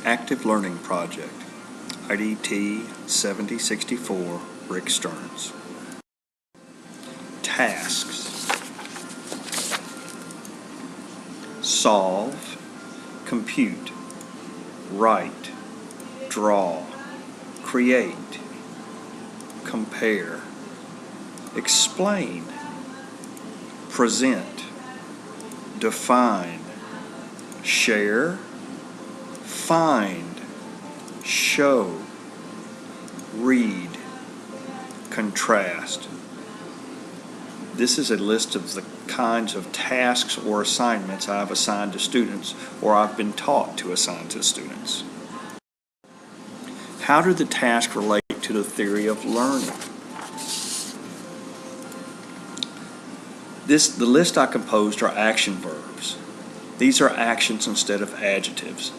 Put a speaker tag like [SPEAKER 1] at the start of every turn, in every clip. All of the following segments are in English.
[SPEAKER 1] Active Learning Project, IDT 7064, Rick Stearns. Tasks: solve, compute, write, draw, create, compare, explain, present, define, share, find, show, read, contrast. This is a list of the kinds of tasks or assignments I've assigned to students or I've been taught to assign to students. How do the tasks relate to the theory of learning? The list I composed are action verbs. These are actions instead of adjectives.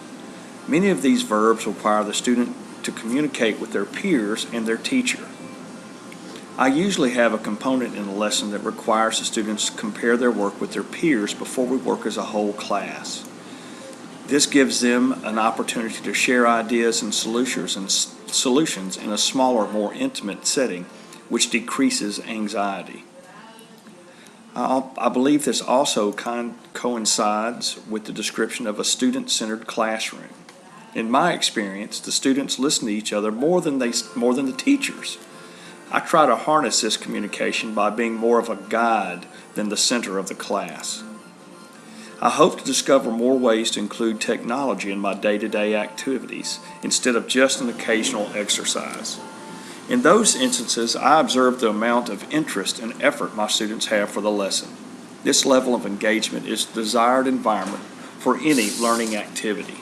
[SPEAKER 1] Many of these verbs require the student to communicate with their peers and their teacher. I usually have a component in the lesson that requires the students to compare their work with their peers before we work as a whole class. This gives them an opportunity to share ideas and solutions in a smaller, more intimate setting, which decreases anxiety. I believe this also coincides with the description of a student-centered classroom. In my experience, the students listen to each other more than the teachers. I try to harness this communication by being more of a guide than the center of the class. I hope to discover more ways to include technology in my day-to-day activities instead of just an occasional exercise. In those instances, I observe the amount of interest and effort my students have for the lesson. This level of engagement is the desired environment for any learning activity.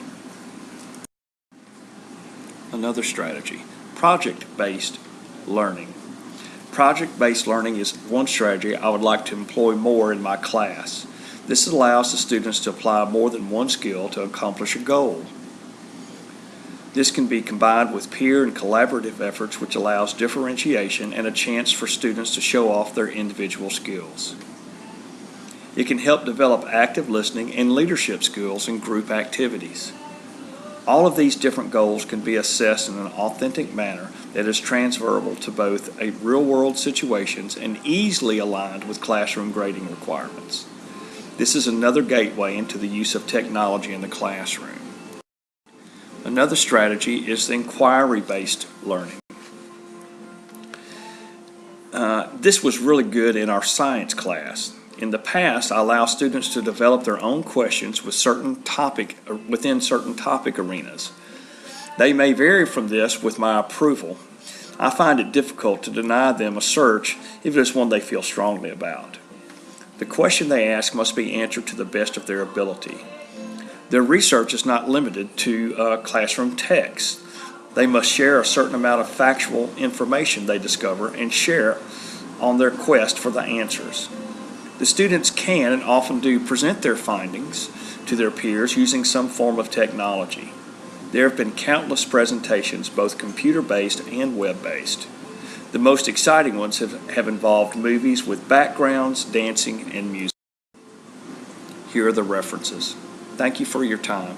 [SPEAKER 1] Another strategy: project-based learning. Project-based learning is one strategy I would like to employ more in my class. This allows the students to apply more than one skill to accomplish a goal. This can be combined with peer and collaborative efforts, which allows differentiation and a chance for students to show off their individual skills. It can help develop active listening and leadership skills in group activities. All of these different goals can be assessed in an authentic manner that is transferable to both real-world situations and easily aligned with classroom grading requirements. This is another gateway into the use of technology in the classroom. Another strategy is the inquiry-based learning. This was really good in our science class. In the past, I allow students to develop their own questions within certain topic arenas. They may vary from this with my approval. I find it difficult to deny them a search if it is one they feel strongly about. The question they ask must be answered to the best of their ability. Their research is not limited to classroom text. They must share a certain amount of factual information they discover and share on their quest for the answers. The students can and often do present their findings to their peers using some form of technology. There have been countless presentations, both computer-based and web-based. The most exciting ones have involved movies with backgrounds, dancing, and music. Here are the references. Thank you for your time.